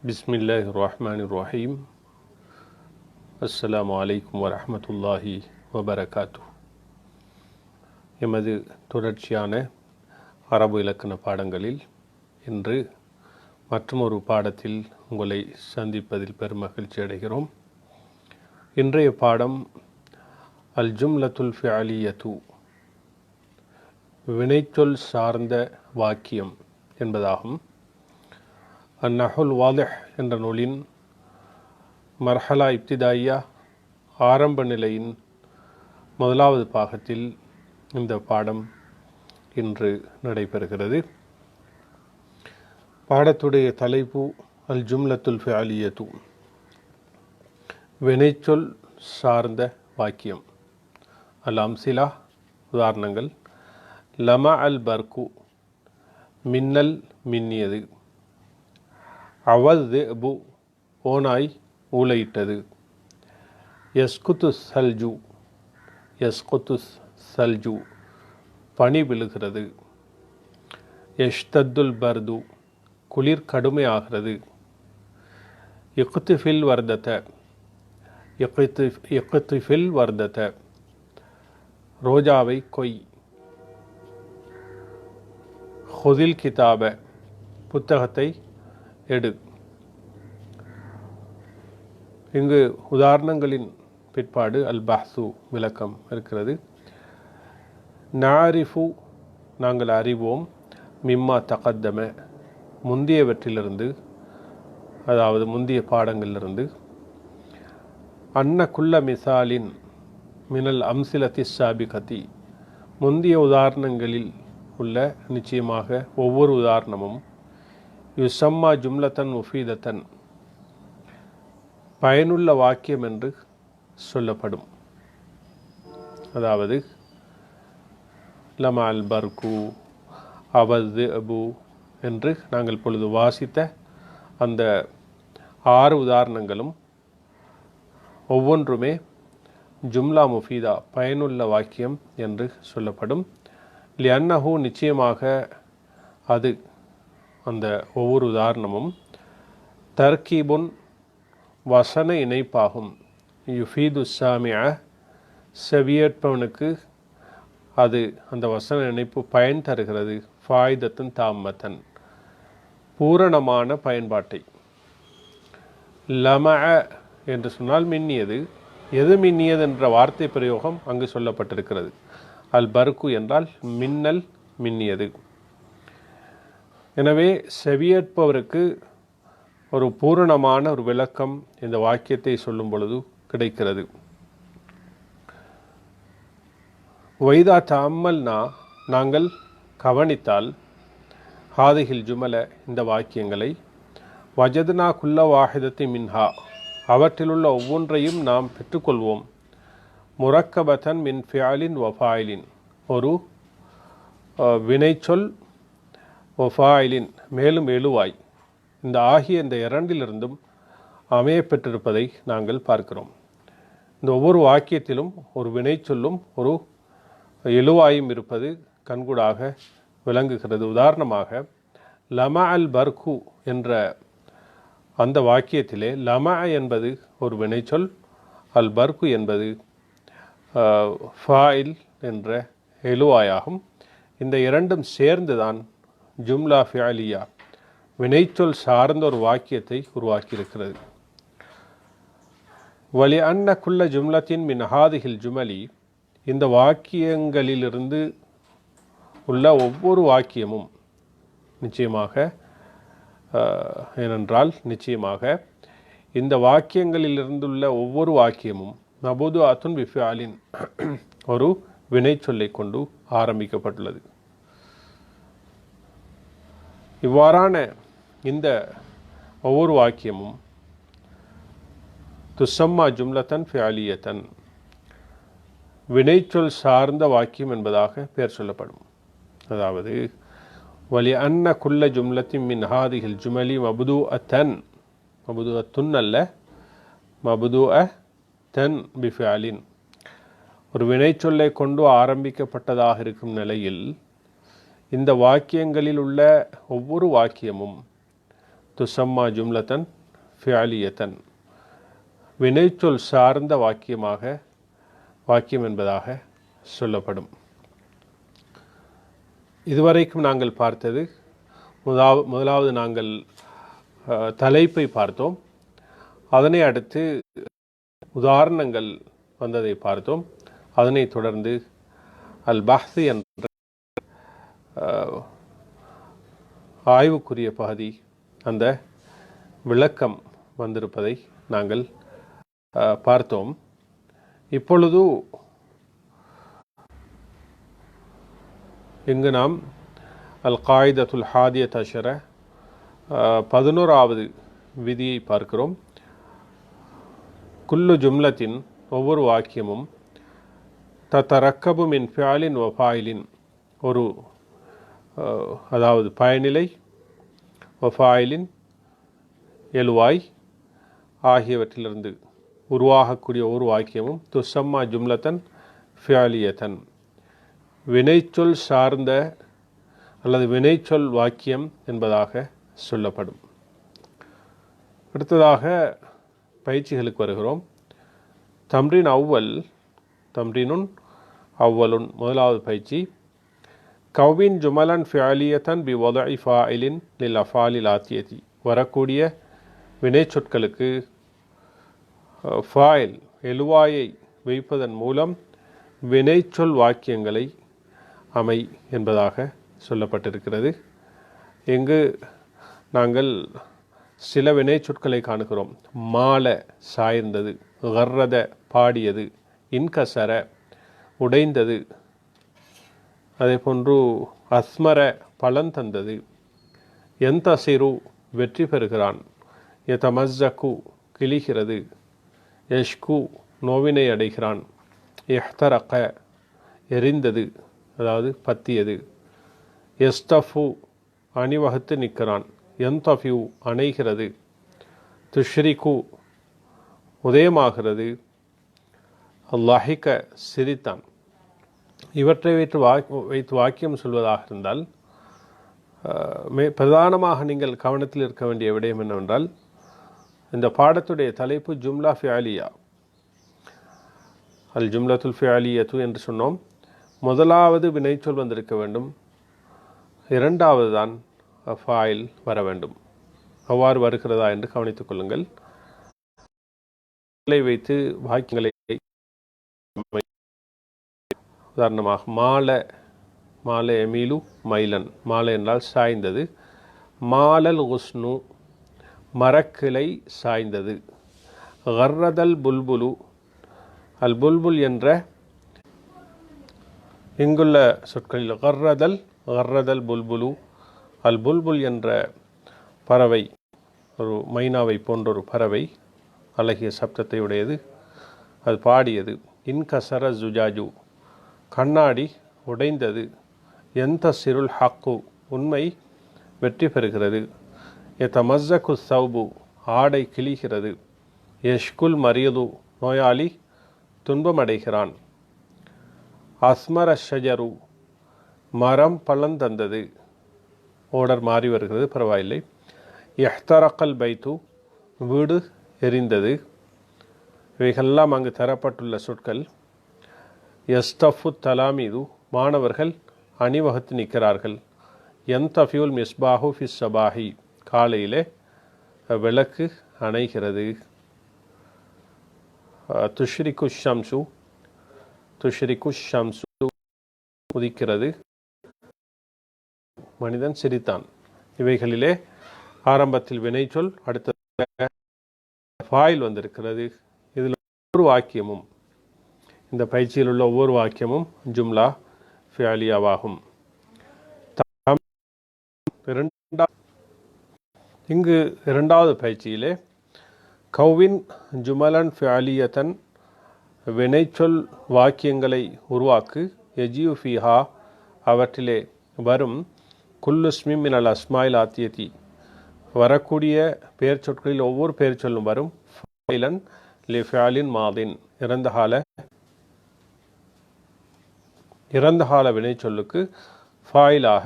பிஸ்மில்லாஹிர்ரஹ்மானிர்ரஹீம். அஸ்ஸலாமு அலைக்கும் வரஹ்மத்துல்லாஹி வபரகாத்துஹு. எமது தொடர்ச்சியான அரபு இலக்கண பாடங்களில் இன்று மற்றொரு பாடத்தில் உங்களை சந்திப்பதில் பெருமகிழ்ச்சி அடைகிறோம். இன்றைய பாடம் அல் ஜும்லத்துல் ஃபிஅலியத்து, வினைச்சொல் சார்ந்த வாக்கியம் என்பதாகும். அந்நஹுல் வாலிஹ் என்ற நூலின் மர்ஹலா இப்திதாயியா ஆரம்ப நிலையின் முதலாவது பாகத்தில் இந்த பாடம் இன்று நடைபெறுகிறது. பாடத்துடைய தலைப்பு அல் ஜும்லத்துல் ஃபிஅலியத்து, வினைச்சொல் சார்ந்த வாக்கியம். அல் அம்சிலா, உதாரணங்கள்: லமா அல் பர்கு, மின்னல் மின்னியது. அவது பு, ஓனாய் ஊளையிட்டது. யஸ்குத்து சல்ஜு, யஸ்குத்து சல்ஜு, பனி விழுகிறது. யஷ்தத்துல் பர்து, குளிர் கடுமையாகிறது. இக்திஃபில் வர்தத, இக்திஃபில் வர்தத, ரோஜாவை கொய். ஹுதில் கிதாப, புத்தகத்தை எடு. இங்கு உதாரணங்களின் பிற்பாடு அல் பஹ்சு, விளக்கம் இருக்கிறது. நாரிஃபு, நாங்கள் அறிவோம். மிம்மா தகத்தம, முந்தியவற்றிலிருந்து, அதாவது முந்திய பாடங்களிலிருந்து. அன்ன குல்ல மிசாலின் மினல் அம்சிலத்தி சாபிகதி, முந்திய உதாரணங்களில் உள்ள நிச்சயமாக ஒவ்வொரு உதாரணமும் யுசம்மா ஜும்லத்தன் முஃபீதத்தன், பயனுள்ள வாக்கியம் என்று சொல்லப்படும். அதாவது லமா அல் பர்கு, அவது அபு என்று நாங்கள் பொழுது வாசித்த அந்த 6 உதாரணங்களும் ஒவ்வொன்றுமே ஜும்லா முஃபீதா, பயனுள்ள வாக்கியம் என்று சொல்லப்படும். லியன்னஹு, நிச்சயமாக அது, அந்த ஒவ்வொரு உதாரணமும் தர்கீபுன், வசன இணைப்பாகும். யுஃபீது சாமிய, செவியேற்பவனுக்கு அது, அந்த வசன இணைப்பு பயன் தருகிறது. ஃபாயிதத்தன் தாமத்தன், பூரணமான பயன்பாட்டை. லம என்று சொன்னால் மின்னியது. எது மின்னியது என்ற வார்த்தை பிரயோகம் அங்கு சொல்லப்பட்டிருக்கிறது. அல் பர்கு என்றால் மின்னல் மின்னியது. எனவே செவியேற்பவருக்கு ஒரு பூரணமான ஒரு விளக்கம் இந்த வாக்கியத்தை சொல்லும் பொழுது கிடைக்கிறது. வைதா தஅம்மல்னா, நாங்கள் கவனித்தால், ஹாதிஹில் ஜுமல, இந்த வாக்கியங்களை, வஜத்னா குல்ல வாஹிதத்தி மின்ஹா, அவற்றிலுள்ள ஒவ்வொன்றையும் நாம் பெற்றுக்கொள்வோம். முரக்கபத்தன் மின் ஃபியாலின் வஃபாயிலின், ஒரு வினைச்சொல், வஃபாயிலின், மேலும் எழுவாய், இந்த ஆகிய இந்த இரண்டிலிருந்தும் அமைய பெற்றிருப்பதை நாங்கள் பார்க்கிறோம். இந்த ஒவ்வொரு வாக்கியத்திலும் ஒரு வினைச்சொல்லும் ஒரு எழுவாயும் இருப்பது கண்கூடாக விளங்குகிறது. உதாரணமாக லமா அல் பர்கு என்ற அந்த வாக்கியத்திலே லமா என்பது ஒரு வினைச்சொல், அல் பர்கு என்பது ஃபாயில் என்ற எழுவாயாகும். இந்த இரண்டும் சேர்ந்துதான் ஜும்லா ஃபிஅலியா, வினைச்சொல் சார்ந்த ஒரு வாக்கியத்தை உருவாக்கியிருக்கிறது. வலி அன்ன குல்ல ஜும்லத்தின் மின் ஹாதிஹில் ஜுமலி, இந்த வாக்கியங்களிலிருந்து உள்ள ஒவ்வொரு வாக்கியமும் நிச்சயமாக, ஏனென்றால் நிச்சயமாக இந்த வாக்கியங்களிலிருந்துள்ள ஒவ்வொரு வாக்கியமும் நபுது அத்துன் பிஃபியாலின், ஒரு வினைச்சொல்லை கொண்டு ஆரம்பிக்கப்பட்டுள்ளது. இவ்வாறான இந்த ஒவ்வொரு வாக்கியமும் துசம்மா ஜும்லத்தன் ஃபிஅலியத்தன், வினைச்சொல் சார்ந்த வாக்கியம் என்பதாக பெயர் சொல்லப்படும். அதாவது வலி அன்ன குல்ல ஜும்லத்தின் மின் ஹாதிஹில் ஜுமலி மபுது அத்தன், மபுது அத்துன் அல்ல, மபுது அத்தன் பிஃபியாலின், ஒரு வினைச்சொல்லை கொண்டு ஆரம்பிக்கப்பட்டதாக இருக்கும் நிலையில் இந்த வாக்கியங்களில் உள்ள ஒவ்வொரு வாக்கியமும் துசம்மா ஜும்லத்தன் ஃபியாலியத்தன் வினைச்சொல் சார்ந்த வாக்கியம் என்பதாக சொல்லப்படும். இதுவரைக்கும் நாங்கள் பார்த்தது முதலாவது நாங்கள் தலைப்பை பார்த்தோம். அதனை அடுத்து உதாரணங்கள் வந்ததை பார்த்தோம். அதனைத் தொடர்ந்து அல் பஹ்த் என்ற ஆய்வுக்குரிய பகுதி, அந்த விளக்கம் வந்திருப்பதை நாங்கள் பார்த்தோம். இப்பொழுது இங்கு நாம் அல் காயிதத்துல் ஹாதியத் அஷர 11வது விதியை பார்க்கிறோம். குல்லு ஜும்லத்தின் ஒவ்வொரு வாக்கியமும் தத்தரக்கபு மின் ஃபியாலின் வ ஃபாயிலின் ஒரு அதாவது பயனிலை வ ஃபாயிலின் எழுவாய் ஆகியவற்றிலிருந்து உருவாகக்கூடிய ஒரு வாக்கியமும் துசம்மா ஜும்லத்தன் ஃபியாலியத்தன் வினைச்சொல் சார்ந்த அல்லது வினைச்சொல் வாக்கியம் என்பதாக சொல்லப்படும். அடுத்ததாக பயிற்சிகளுக்கு வருகிறோம். தம்ரீனுன் அவ்வலுன் முதலாவது பயிற்சி. கவின் ஜுமலன் ஃபியாலியத்தன் பி வதஇ ஃபாயிலின் லில் அஃபாலில் ஆத்தியதி வரக்கூடிய வினைச்சொற்களுக்கு ஃபாயில் எழுவாயை வைப்பதன் மூலம் வினைச்சொல் வாக்கியங்களை அமை என்பதாக சொல்லப்பட்டிருக்கிறது. இங்கு நாங்கள் சில வினைச்சொற்களை காணுகிறோம். மால சாய்ந்தது, கர்ரத பாடியது, இன்கசர உடைந்தது, அதே போன்று அஸ்மர பலன் தந்தது, எந்தசிரு வெற்றி பெறுகிறான், யதமஸ்ஸகு கிழிகிறது, யஷ்கு நோவினை அடைகிறான், இஹ்தரக எரிந்தது அதாவது பத்தியது, எஸ்தஃபு அணிவகுத்து நிற்கிறான், எந்தஃபியூ அணைகிறது, துஷ்ரிகு உதயமாகிறது, அல்லாஹிக சிரித்தான். இவற்றை வைத்து வாக்கியம் சொல்வதாக இருந்தால் பிரதானமாக நீங்கள் கவனத்தில் இருக்க வேண்டிய விடயம் என்னவென்றால், இந்த பாடத்துடைய தலைப்பு ஜும்லா ஃபியாலியா, அல் ஜும்லத்துல் ஃபியாலியத்து என்று சொன்னோம். முதலாவது வினைச்சொல் வந்திருக்க வேண்டும், இரண்டாவது தான் ஃபாயில் வர வேண்டும். அவ்வாறு வருகிறதா என்று கவனித்துக் கொள்ளுங்கள். வைத்து வாக்கியங்களை உதாரணமாக மால எமீலு மைலன், மாலை என்றால் சாய்ந்தது. மாலல் உஸ்னு மரக்கிளை சாய்ந்தது. கர்ரதல் புல்புலு அல் புல்புல் என்ற இங்குள்ள சொற்களில் கர்ரதல் புல்புலு அல் புல்புல் என்ற பறவை ஒரு மைனாவை போன்ற ஒரு பறவை, அழகிய சப்தத்தை உடையது, அது பாடியது. இன்கசர ஜுஜாஜு கண்ணாடி உடைந்தது. எந்த சிருள் ஹக்கு உண்மை வெற்றி பெறுகிறது. எதமஸ்ஸகு சௌபு ஆடை கிழிகிறது. யஷ்குல் மரியது நோயாளி துன்பமடைகிறான். அஸ்மர ஷஜரு மரம் பலன் தந்தது. ஓடர் மாறி வருகிறது, பரவாயில்லை. இஹ்தரக்கல் பைத்து வீடு எரிந்தது. இவைகளெல்லாம் அங்கு தரப்பட்டுள்ள சொற்கள். எஸ்தஃபு தலாமீது மாணவர்கள் அணிவகுத்து நிற்கிறார்கள். என்தஃபியுல் மிஸ்பாஹு ஃபிஸ் சபாஹி காலையிலே விளக்கு அணைகிறது. துஷ்ரிகு ஷம்சு உதிக்கிறது. மனிதன் சிரித்தான். இவைகளிலே ஆரம்பத்தில் வினைச்சொல், அடுத்த ஃபாயில் வந்திருக்கிறது. இதில் ஒவ்வொரு வாக்கியமும், இந்த பயிற்சியில் உள்ள ஒவ்வொரு வாக்கியமும் ஜும்லா ஃபியாலியாவாகும். இங்கு இரண்டாவது பயிற்சியிலே கௌவின் ஜுமலன் ஃபியாலியத்தன் வினைச்சொல் வாக்கியங்களை உருவாக்கு. எஜியு ஃபிஹா அவற்றிலே வரும் குல்லுஸ்மி மினல் அஸ்மாயில் ஆத்தியதி வரக்கூடிய பெயர் சொற்களில் ஒவ்வொரு பெயர் சொல்லும் வரும். ஃபாயிலன் லி ஃபியாலின் மாதின் இறந்த கால வினைச்சொல்லுக்கு ஃபாயிலாக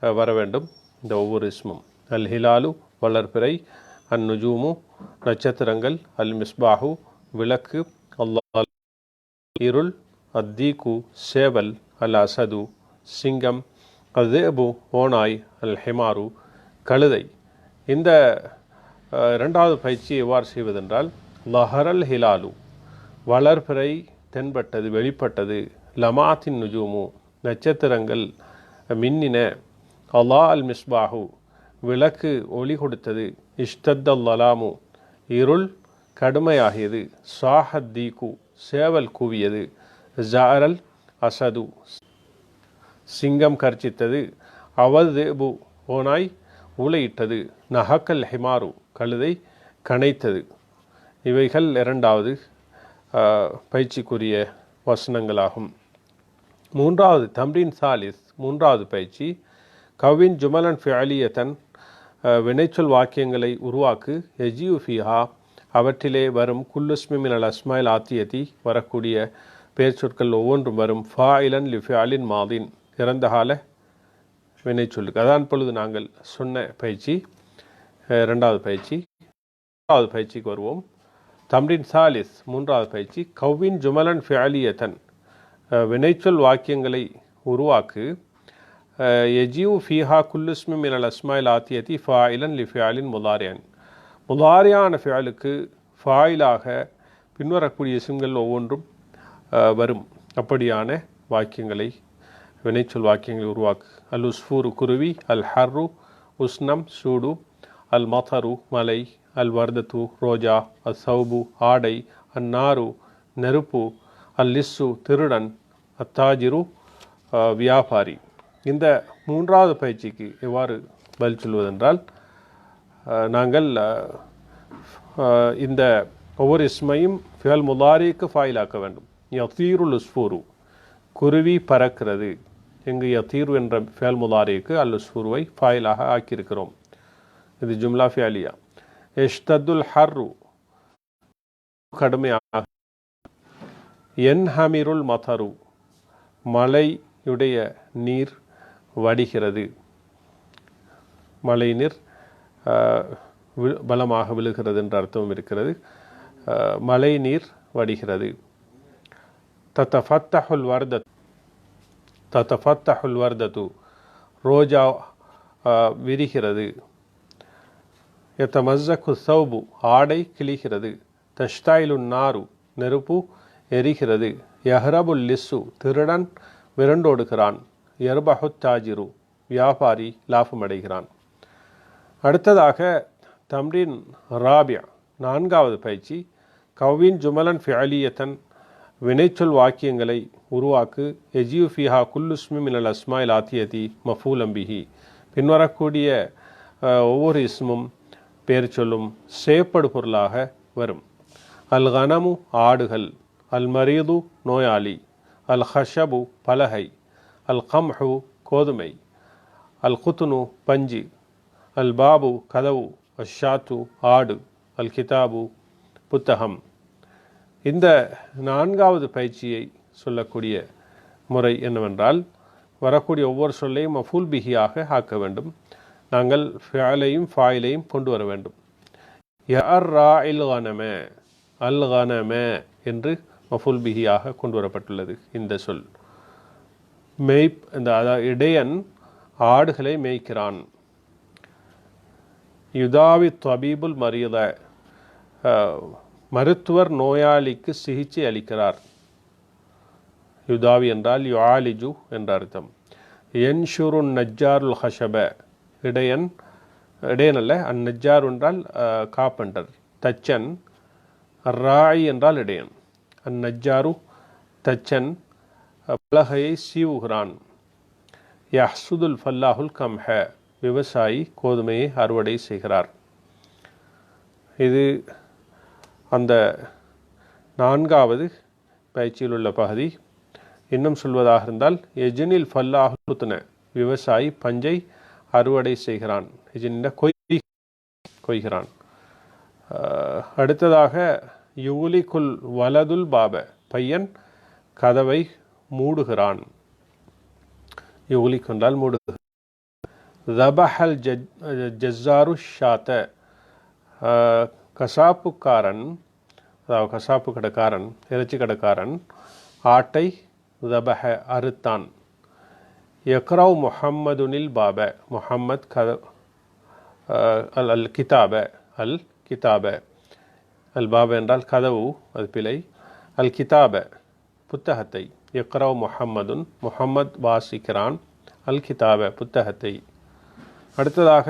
வர வேண்டும் இந்த ஒவ்வொரு இஸ்மும். அல் ஹிலாலு வளர்பிறை, அந்நுஜூமு நட்சத்திரங்கள், அல் மிஸ்பாஹு விளக்கு, அல்லாஹ் இருள், அத்தீகு சேவல், அல் அசது சிங்கம், அத்ஏபு ஓனாய், அல் ஹிமாரு கழுதை. இந்த இரண்டாவது பயிற்சி எவ்வாறு செய்வதென்றால், லஹரல் ஹிலாலு வளர்பிறை தென்பட்டது வெளிப்பட்டது, லமாத்தின் நுஜூமு நட்சத்திரங்கள் மின்னின, அல்லா அல் மிஸ்பாஹு விளக்கு ஒளி கொடுத்தது, இஷ்தத்தல் லலாமு இருள் கடுமையாகியது, சாஹத் தீகு சேவல் கூவியது, ஜாரல் அசது சிங்கம் கர்ச்சித்தது, அவதேபு ஓனாய் ஊளையிட்டது, நஹக்கல் ஹிமாரு கழுதை கனைத்தது. இவைகள் இரண்டாவது பயிற்சிக்குரிய வசனங்களாகும். மூன்றாவது தம்ரீன் சாலிஸ் மூன்றாவது பயிற்சி, கவின் ஜுமலன் ஃபிஅலியத்தன் வினைச்சொல் வாக்கியங்களை உருவாக்கு, எஜியு ஃபிஹா அவற்றிலே வரும் குல்லுஸ்மி மினல் அஸ்மாயில் ஆத்தியதி வரக்கூடிய பெயர் சொற்கள் ஒவ்வொன்றும் வரும், ஃபாயிலன் லிஃபியாலின் மாதின் இறந்தகால வினைச்சொல்லுக்கு. அதான் பொழுது நாங்கள் சொன்ன பயிற்சி இரண்டாவது பயிற்சி. மூன்றாவது பயிற்சிக்கு வருவோம். தம்ரின் சாலிஸ் மூன்றாவது பயிற்சி, கவ்வின் ஜுமலன் ஃபிஅலியத்தன் வினைச்சொல் வாக்கியங்களை உருவாக்கு, எஜியூ ஃபீஹா குல்லுஸ்மி மினல் அஸ்மாயில் ஆத்தியதி ஃபாயிலன் லிஃபியாலின் முதாரியான் முதாரியான ஃபியாலுக்கு ஃபாயிலாக பின்வரக்கூடிய இஸ்ம்கள் ஒவ்வொன்றும் வரும் அப்படியான வாக்கியங்களை வினைச்சொல் வாக்கியங்களை உருவாக்கு. அல் உஸ்ஃபூரு குருவி, அல் ஹர்ரு உஸ்னம் சூடு, அல் மதரு மலை, அல் வர்தத்து ரோஜா, அல் சௌபு ஆடை, அந்நாரு நெருப்பு, அல் லிஸ்ஸு திருடன், அத்தாஜிரு வியாபாரி. இந்த மூன்றாவது பயிற்சிக்கு எவ்வாறு பதில் சொல்வதென்றால், நாங்கள் இந்த ஒவ்வொரு இஸ்மையும் ஃபியல் முதாரிக்கு ஃபாயிலாக்க வேண்டும். யதீருல் உஸ்ஃபூரு குருவி பறக்கிறது. இங்கு யதீரு என்ற ஃபியல் முதாரிக்கு அல் உஸ்ஃபூருவை ஃபாயிலாக ஆக்கியிருக்கிறோம். இது ஜும்லா ஃபியாலியா. இஷ்தத்துல் ஹர்ரு கடுமையாக, என்ஹமிருல் மதரு மழையுடைய நீர் வடிகிறது. மழை நீர் பலமாக விழுகிறது என்ற அர்த்தமும் இருக்கிறது. மழை நீர் வடிகிறது. தத்தஃபத்தஹுல் வர்தத் தத்தஃபத்தஹுல் வர்தத்து ரோஜா விரிகிறது. யதமஸ்ஸகு ஸௌபு ஆடை கிழிகிறது. தஷ்தாயிலுன் நாரு நெருப்பு எரிகிறது. யஹ்ரபுல் லிஸ்ஸு திருடன் விரண்டோடுகிறான். யர்பஹு தாஜிரு வியாபாரி லாபமடைகிறான். அடுத்ததாக தம்ரீன் ராபியா நான்காவது பயிற்சி, கவ்வின் ஜுமலன் ஃபிஅலியத்தன் வினைச்சொல் வாக்கியங்களை உருவாக்கு, எஜியு ஃபிஹா குல்லுஸ்மி மினல் அஸ்மாயில் ஆத்தியதி மஃபூலம் பிஹி பின்வரக்கூடிய ஒவ்வொரு இஸ்மும் பெயர் சொல்லும் செயற்படு பொருளாக வரும். அல் கனமு ஆடுகள், அல் மரீது நோயாளி, அல் ஹஷபு பலகை, அல் கம்ஹு கோதுமை, அல் குத்துனு பஞ்சு, அல் பாபு கதவு, அஷாத்து ஆடு, அல் கிதாபு புத்தகம். இந்த நான்காவது பயிற்சியை சொல்லக்கூடிய முறை என்னவென்றால், வரக்கூடிய ஒவ்வொரு சொல்லையும் மஃபூல் பிஹியாக ஆக்க வேண்டும். நாங்கள் ஃபிஅலையும் ஃபாயிலையும் கொண்டு வர வேண்டும். யர் ராஇல் கனம அல் கனம என்று மஃபூல் பிஹியாக கொண்டு வரப்பட்டுள்ளது. இந்த சொல் இந்த இடையன் ஆடுகளை மேய்க்கிறான். யுதாவி தபீபுல் மரீத மருத்துவர் நோயாளிக்கு சிகிச்சை அளிக்கிறார். யுதாவி என்றால் யுஆலிஜு என்ற அர்த்தம். யன்ஷுருன் நஜ்ஜாருல் ஹஷப இடையன் அல்ல, அந்நஜ்ஜார் என்றால் காப்பண்டர் தச்சன். ராய் என்றால் இடையன். அந்நஜ்ஜாரு தச்சன் பலகையை சீவுகிறான். யஹ்சுதுல் ஃபல்லாஹுல் கம்ஹ விவசாயி கோதுமையை அறுவடை செய்கிறார். இது அந்த நான்காவது பயிற்சியில் உள்ள பகுதி. இன்னும் சொல்வதாக இருந்தால், எஜினில் ஃபல்லாஹுத்ன விவசாயி பஞ்சை அறுவடை செய்கிறான். எஜின கொய்கிறான். அடுத்ததாக யூலிகுல் வலதுல் பாப பையன் கதவை மூடுகிறான். யூலிக் என்றால் மூடுகிறான். தபஹல் ஜஸ்ஸாரு ஷாத்த கசாப்புக்காரன், அதாவது கசாப்பு கடைக்காரன், இறைச்சி கடைக்காரன் ஆட்டை தபஹ அறுத்தான். யக்ரவ் முஹம்மதுனில் பாப, முஹம்மத் அல் கிதாப, அல் கிதாப, அல் பாப என்றால் கதவு, அது பிழை. அல் கிதாப புத்தகத்தை, யக்ரவ் முஹம்மதுன், முஹம்மத் வாசிக்கிறான், அல் கிதாப புத்தகத்தை. அடுத்ததாக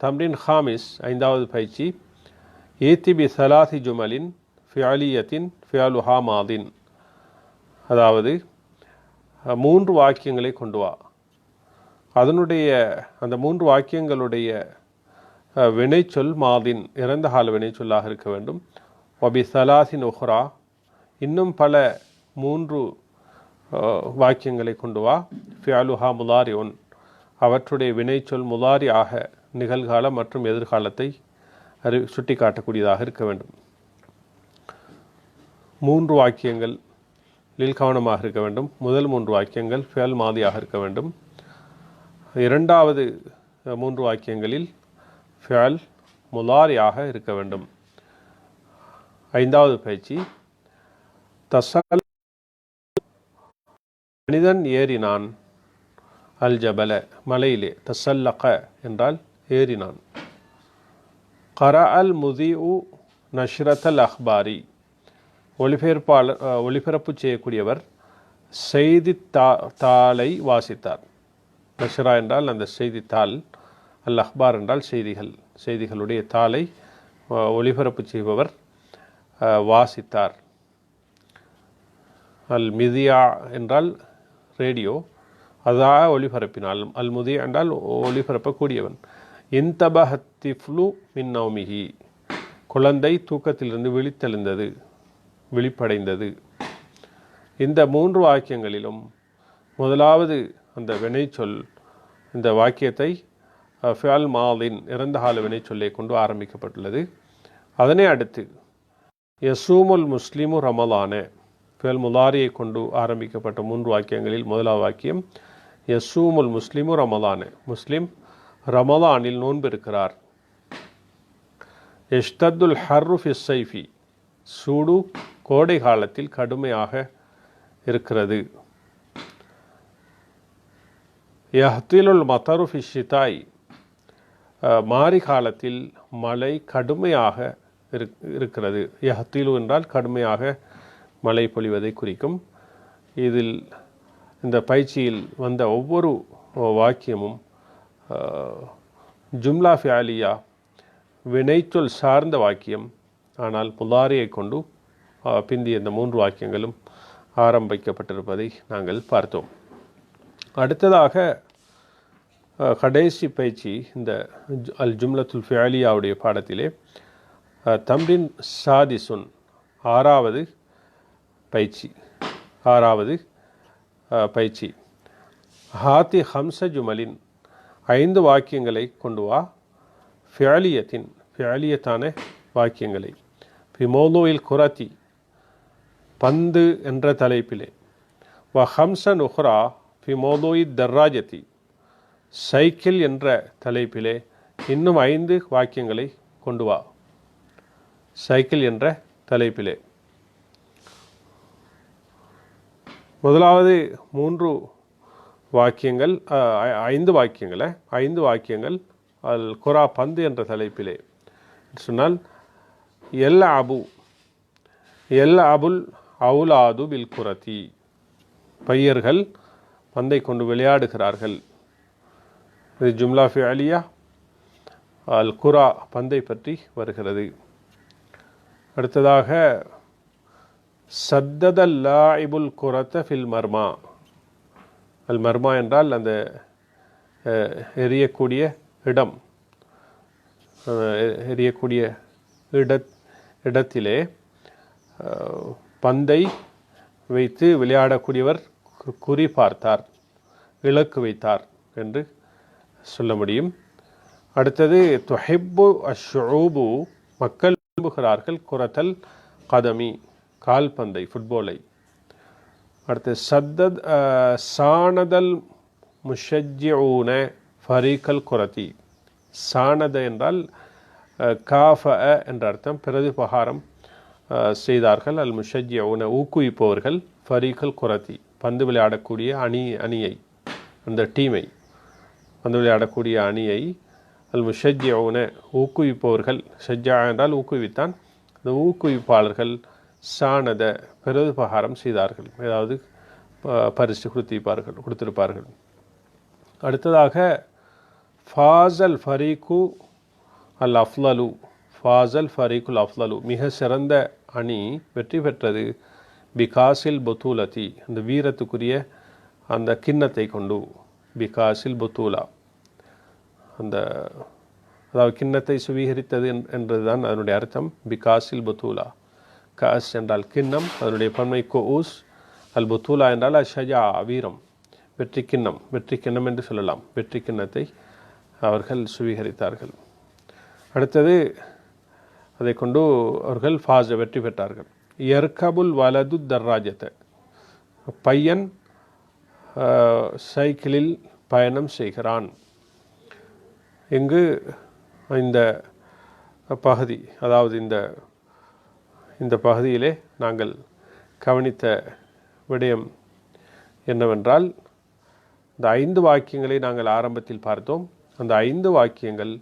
தம்ரின் ஹாமிஸ், ஐந்தாவது பயிற்சி. ஏத்தி பி சலாசி ஜுமலின் ஃபியாலியத்தின் ஃபியாலுஹா மாதின், அதாவது 3 வாக்கியங்களை கொண்டு வா, அதனுடைய அந்த 3 வாக்கியங்களுடைய வினைச்சொல் மாதின், இறந்த கால வினைச்சொல்லாக இருக்க வேண்டும். வபி சலாசின் உஹ்ரா, இன்னும் பல 3 வாக்கியங்களை கொண்டு வா. ஃபியாலுஹா முலாரி ஒன், அவற்றுடைய வினைச்சொல் முலாரி ஆக நிகழ்காலம் மற்றும் எதிர்காலத்தை சுட்டி காட்டக்கூடியதாக இருக்க வேண்டும். 3 வாக்கியங்கள் கவனமாக இருக்க வேண்டும். முதல் 3 வாக்கியங்கள் ஃபியல் மாதியாக இருக்க வேண்டும். இரண்டாவது 3 வாக்கியங்களில் ஃபியல் முலாரியாக இருக்க வேண்டும். ஐந்தாவது பயிற்சி. தசல், மனிதன் ஏறினான், அல் ஜபல மலையிலே, தசல்லக என்றால் ஏறினான். கரா அல் முதிஉ நஷ்ரத்தல் அஹ்பாரி, ஒளிபரப்பு செய்யக்கூடியவர் செய்தித்தாளை வாசித்தார். நஷ்ரா என்றால் அந்த செய்தித்தாள், அல் அஹ்பார் என்றால் செய்திகள், செய்திகளுடைய தாளை ஒளிபரப்பு செய்பவர் வாசித்தார். அல் மிதியா என்றால் ரேடியோ, அதாக ஒளிபரப்பினால். அல் முதியா என்றால் ஒளிபரப்பக்கூடியவன். இன்தபஹத்திஃப்லு மின் நௌமிஹி, குழந்தை தூக்கத்திலிருந்து விழித்தெழுந்தது, விழிப்படைந்தது. இந்த 3 வாக்கியங்களிலும் முதலாவது அந்த வினைச்சொல், இந்த வாக்கியத்தை ஃபியால் மாதின், இறந்த கால வினைச்சொல்லை கொண்டு ஆரம்பிக்கப்பட்டுள்ளது. அதனை அடுத்து யசூமுல் முஸ்லிமு ரமலான, ஃபியல் முலாரியை கொண்டு ஆரம்பிக்கப்பட்ட 3 வாக்கியங்களில் முதலாவது வாக்கியம் யசூமுல் முஸ்லிமு ரமலான, முஸ்லிம் ரமலானில் நோன்பு இருக்கிறார். யஷ்தத்துல் ஹர்ரு ஃபி ஸைஃபி, சூடு கோடை காலத்தில் கடுமையாக இருக்கிறது. யஹ்திலுல் மதரு ஃபி ஷிதாய், மாரி காலத்தில் மழை கடுமையாக இருக்கிறது. யஹ்திலு என்றால் கடுமையாக மழை பொழிவதை குறிக்கும். இதில் இந்த பயிற்சியில் வந்த ஒவ்வொரு வாக்கியமும் ஜும்லா ஃபியாலியா, வினைச்சொல் சார்ந்த வாக்கியம். ஆனால் முலாரியை கொண்டு பிந்திய இந்த 3 வாக்கியங்களும் ஆரம்பிக்கப்பட்டிருப்பதை நாங்கள் பார்த்தோம். அடுத்ததாக கடைசி பயிற்சி இந்த அல் ஜும்லத்துல் ஃபியாலியாவுடைய பாடத்திலே தம்ரின் சாதிசுன், 6வது பயிற்சி. 6வது பயிற்சி. ஹாத்தி ஹம்ச ஜுமலின், 5 வாக்கியங்களை கொண்டு வா. ஃபியாலியத்தின், ஃபியாலியத்தான வாக்கியங்களை. ஃபி மௌலூஇல் குரத்தி, பந்து என்ற தலைப்பிலே. வ ஹம்சன் உஹ்ரா ஃபி மௌலூஇ தர்ராஜத்தி, சைக்கிள் என்ற தலைப்பிலே இன்னும் 5 வாக்கியங்களை கொண்டு வா. சைக்கிள் என்ற தலைப்பிலே. முதலாவது 3 வாக்கியங்கள், 5 வாக்கியங்களை, 5 வாக்கியங்கள் அல் குரா, பந்து என்ற தலைப்பிலே சொன்னால் எல் அபு, எல் அபுல் அவுலாது பில் குரத்தி, பையர்கள் பந்தை கொண்டு விளையாடுகிறார்கள். இது ஜும்லா ஃபியாலியா அல் குரா, பந்தை பற்றி வருகிறது. அடுத்ததாக சத்ததல் லாஇபுல் குரத்த ஃபில் மர்மா, அல் மர்மா என்றால் அந்த எரியக்கூடிய இடம், எரியக்கூடிய இடத்திலே பந்தை வைத்து விளையாடக்கூடியவர் குறி பார்த்தார், இலக்கு வைத்தார் என்று சொல்ல முடியும். அடுத்தது துஹிப்பு அஷ்ஷூபு, மக்கள் விரும்புகிறார்கள் குரத்தல் கதமி, கால்பந்தை, ஃபுட்பாலை. அடுத்து சத்தத் சானதல் முஷஜ்ஜிஊன ஃபரீகல் குரத்தி, சானத என்றால் காஃப என்ற அர்த்தம், பிரதிபகாரம் செய்தார்கள். அல் முஷஜ்ஜிஊன ஊக்குவிப்பவர்கள், ஃபரீகல் குரத்தி பந்து விளையாடக்கூடிய அணியை அந்த டீமை பந்து விளையாடக்கூடிய அணியை, அல் முஷஜ்ஜிஊன ஊக்குவிப்பவர்கள், ஷஜ்ஜா என்றால் ஊக்குவித்தான், அந்த ஊக்குவிப்பாளர்கள் சானத பிரதிபகாரம் செய்தார்கள், ஏதாவது பரிசு கொடுத்திருப்பார்கள். அடுத்ததாக ஃபாசல் ஃபரீக்கு அல் அஃப்லலு, ஃபாசல் ஃபரீக்குல் அஃப்லலு மிக சிறந்த அணி வெற்றி பெற்றது, பிகாசில் புத்தூலதி அந்த வீரத்துக்குரிய அந்த கிண்ணத்தை கொண்டு, பிகாசில் புத்தூலா அந்த அதாவது கிண்ணத்தை சுவீகரித்தது என்றதுதான் அதனுடைய அர்த்தம். பிகாசில் புத்தூலா, காஸ் என்றால் கிண்ணம், அதனுடைய பன்மை கோஸ், அல் புத்தூலா என்றால் அஷஜா வீரம், வெற்றி கிண்ணம் என்று சொல்லலாம். வெற்றி கிண்ணத்தை அவர்கள் சுவீகரித்தார்கள். அடுத்தது அதை கொண்டு அவர்கள் ஃபாஸ வெற்றி பெற்றார்கள். எர்கபுல் வலது தர்ராஜத்தை பையன் சைக்கிளில் பயணம் செய்கிறான். இங்கு இந்த பகுதி, அதாவது இந்த பகுதியிலே நாங்கள் கவனித்த விடயம் என்னவென்றால், இந்த 5 வாக்கியங்களை நாங்கள் ஆரம்பத்தில் பார்த்தோம். அந்த 5 வாக்கியங்கள்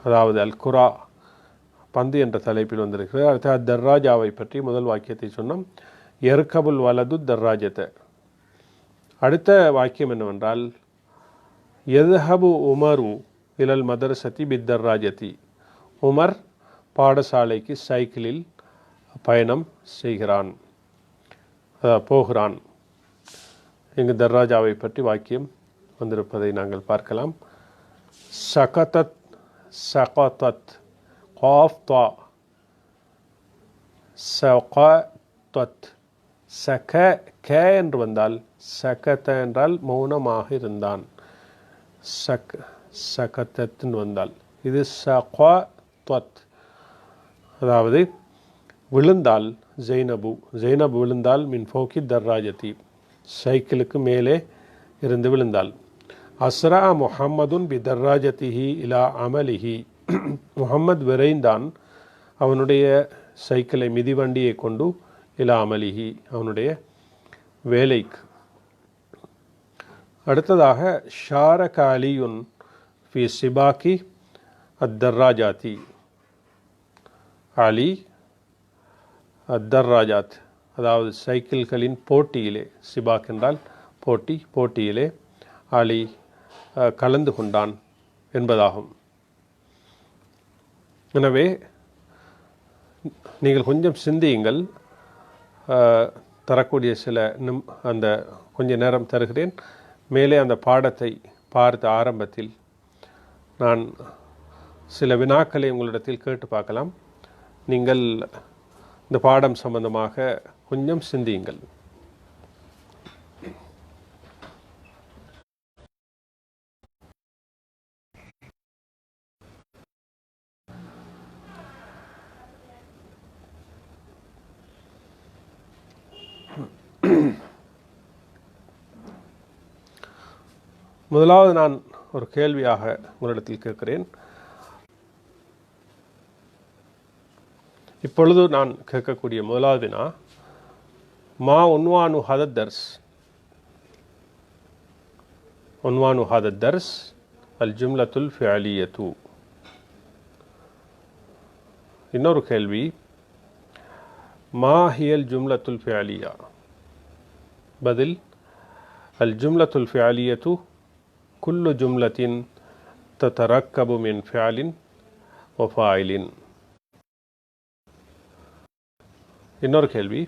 அதாவது அல் குரா பந்து என்ற தலைப்பில் வந்திருக்கிறது. அடுத்த தர்ராஜாவை பற்றி முதல் வாக்கியத்தை சொன்னோம், எர்கபுல் வலது தர்ராஜத்தை. அடுத்த வாக்கியம் என்னவென்றால், எதுஹபு உமரு இலல் மதரசதி பித்தர்ராஜதி, உமர் பாடசாலைக்கு சைக்கிளில் பயணம் செய்கிறான், போகிறான். இங்கு தர்ராஜாவை பற்றி வாக்கியம் வந்திருப்பதை நாங்கள் பார்க்கலாம். சகதத் சகதத் காஃப் தா சகதத் சக கே என்று வந்தால் சகத என்றால் மௌனமாக இருந்தான், சகத்தன்னு வந்தால் இது சகதத், அதாவது விழுந்தால் ஜெய்னபு விழுந்தால் மின் ஃபோக்கி தர்ராஜதி சைக்கிளுக்கு மேலே இருந்து விழுந்தால். அஸ்ரா முஹம்மதுன் பி தர்ராஜத்திஹி இலா அமலிஹி, முஹம்மது விரைந்தான் அவனுடைய சைக்கிளை மிதிவண்டியை கொண்டு, இலா அமலிஹி அவனுடைய வேலைக்கு. அடுத்ததாக ஷாரக அலியுன் ஃபி சிபாக்கி அத்தர்ராஜாத்தி, அலி அத்தர்ராஜாத் அதாவது சைக்கிள்களின் போட்டியிலே, சிபாக் என்றால் போட்டியிலே அலி கலந்து கொண்டான் என்பதாகும். எனவே நீங்கள் கொஞ்சம் சிந்தியுங்கள். தரக்கூடிய சில அந்த கொஞ்ச நேரம் தருகிறேன். மேலே அந்த பாடத்தை பார்த்த ஆரம்பத்தில் நான் சில வினாக்களை உங்களிடத்தில் கேட்டு பார்க்கலாம். நீங்கள் இந்த பாடம் சம்பந்தமாக கொஞ்சம் சிந்தியுங்கள். முதலாவது நான் ஒரு கேள்வியாக உங்களிடத்தில் கேட்கிறேன். இப்பொழுது நான் கேட்கக்கூடிய முதலாவது வினா, மா உன்வானு ஹதத் தர்ஸ், உன்வானு ஹதத் தர்ஸ் அல் ஜும்லத்துல் ஃபிஅலியத்து. இன்னொரு கேள்வி, மா ஹியல் ஜும்லத்துல் ஃபிஅலியா. பதில், அல் ஜும்லத்துல் ஃபிஅலியத்து குல்லு ஜும்லத்தின் ததரக்கபு மின் ஃபிஅலின் வ ஃபாயிலின். இன்னொரு கேள்வி,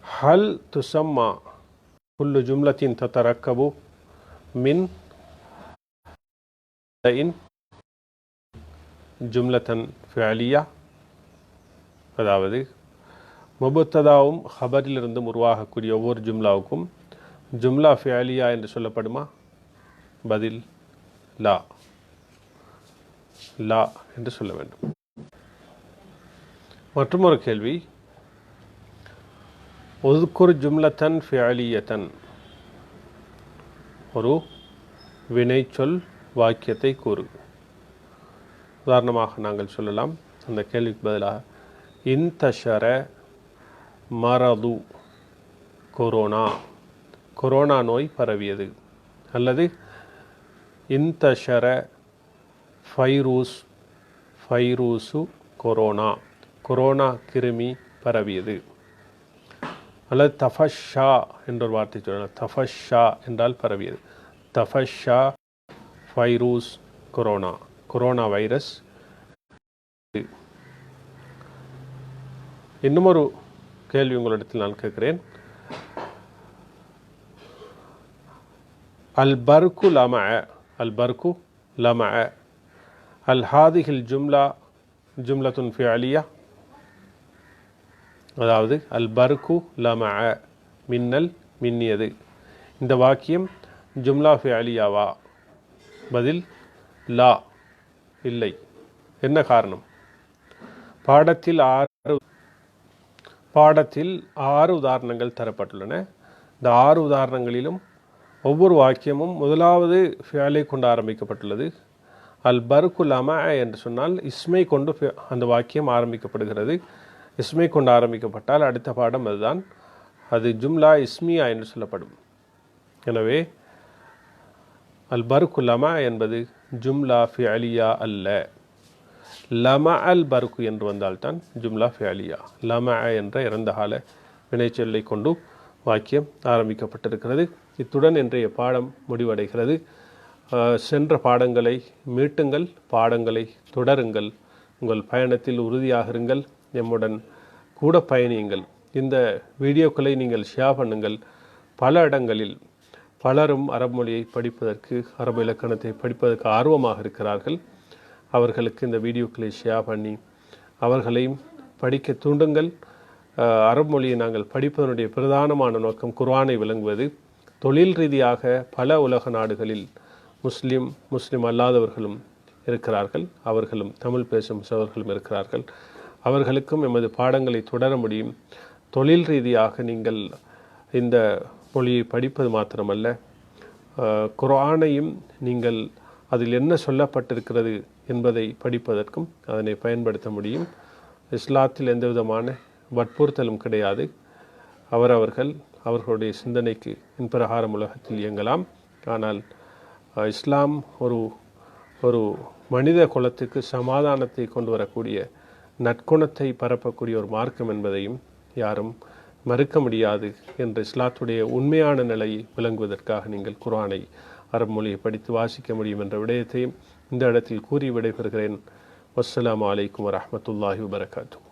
ஹல் துசம்மா குல்லு ஜும்லத்தின் ததரக்கபு மின் ஜும்லத்தன் ஃபிஅலியா. அதாவது முபத்ததாவும் ஹபரிலிருந்தும் உருவாகக்கூடிய ஒவ்வொரு ஜும்லாவுக்கும் ஜும்லா ஃபிஅலியா என்று சொல்லப்படுமா? பதில் லா என்று சொல்ல வேண்டும். மற்றொரு கேள்வி, உذ்குர் ஜும்லத்தன் ஃபிஅலியத்தன், ஒரு வினைச்சொல் வாக்கியத்தை கூறு. உதாரணமாக நாங்கள் சொல்லலாம், அந்த கேள்விக்கு பதிலாக இன்தஷர மரது கொரோனா, கொரோனா நோய் பரவியது. அல்லது இன்தஷர ஃபைரூஸ், ஃபைரூசு கொரோனா, கொரோனா கிருமி பரவியது. அல்லது தஃபஷா என்ற ஒரு வார்த்தை சொல்லலாம். தஃபஷா என்றால் பரவியது. தஃபஷா ஃபைரூஸ் கொரோனா, கொரோனா வைரஸ். இன்னும் ஒரு கேள்வி உங்களிடத்தில் நான் கேட்கிறேன். அல்பர்கு லமஅ, அல்பர்கு லமஅ, அல் ஹாதிஹில் ஜும்லா ஜும்லத்துன் ஃபிஅலியா. அதாவது அல்பர்கு லமஅ, மின்னல் மின்னியது. இந்த வாக்கியம் ஜும்லா ஃபிஅலியாவா? பதில் லா, இல்லை. என்ன காரணம்? பாடத்தில் 6 உதாரணங்கள் தரப்பட்டுள்ளன. இந்த 6 உதாரணங்களிலும் ஒவ்வொரு வாக்கியமும் முதலாவது ஃபியலை கொண்டு ஆரம்பிக்கப்பட்டுள்ளது. அல் பர்கு லமஅ என்று சொன்னால் இஸ்மை கொண்டு அந்த வாக்கியம் ஆரம்பிக்கப்படுகிறது. இஸ்மை கொண்டு ஆரம்பிக்கப்பட்டால் அடுத்த பாடம் அதுதான், அது ஜும்லா இஸ்மியா என்று சொல்லப்படும். எனவே அல் பர்கு லமஅ என்பது ஜும்லா ஃபிஅலியா அல்ல. லம அல் பர்கு என்று வந்தால்தான் ஜும்லா ஃபிஅலியா. லமஅ என்ற இறந்த கால வினைச்சொல்லை கொண்டு வாக்கியம் ஆரம்பிக்கப்பட்டிருக்கிறது. இத்துடன் இன்றைய பாடம் முடிவடைகிறது. சென்ற பாடங்களை மீட்டுங்கள், பாடங்களை தொடருங்கள். உங்கள் பயணத்தில் உறுதியாக இருங்கள், எம்முடன் கூட பயணியுங்கள். இந்த வீடியோக்களை நீங்கள் ஷேர் பண்ணுங்கள். பல இடங்களில் பலரும் அரபு மொழியை படிப்பதற்கு, அரபு இலக்கணத்தை படிப்பதற்கு ஆர்வமாக இருக்கிறார்கள். அவர்களுக்கு இந்த வீடியோக்களை ஷேர் பண்ணி அவர்களையும் படிக்க தூண்டுங்கள். அரபு மொழியை நாங்கள் படிப்பதனுடைய பிரதானமான நோக்கம் குர்ஆனை விளங்குவது. தொழில் ரீதியாக பல உலக நாடுகளில் முஸ்லிம் அல்லாதவர்களும் இருக்கிறார்கள். அவர்களும் தமிழ் பேசும் சகோதரர்களும் இருக்கிறார்கள். அவர்களுக்கும் எமது பாடங்களை தொடர முடியும். தொழில் ரீதியாக நீங்கள் இந்த மொழியை படிப்பது மாத்திரமல்ல, குர்ஆனையும் நீங்கள் அதில் என்ன சொல்லப்பட்டிருக்கிறது என்பதை படிப்பதற்கும் அதனை பயன்படுத்த முடியும். இஸ்லாத்தில் எந்த விதமான வற்புறுத்தலும் கிடையாது. அவர்களுடைய சிந்தனைக்கு இப்பிரகாரம் உலகத்தில் இயங்கலாம். ஆனால் இஸ்லாம் ஒரு மனித குலத்துக்கு சமாதானத்தை கொண்டு வரக்கூடிய, நற்குணத்தை பரப்பக்கூடிய ஒரு மார்க்கம் என்பதையும் யாரும் மறுக்க முடியாது என்ற இஸ்லாத்துடைய உண்மையான நிலையை விளங்குவதற்காக நீங்கள் குர்ஆனை, அரபு மொழியை படித்து வாசிக்க முடியும் என்ற விடயத்தையும் இந்த இடத்தில் கூறி விடைபெறுகிறேன். வஸ்ஸலாமு அலைக்கும் வரஹ்மத்துல்லாஹி வபரகாத்துஹு.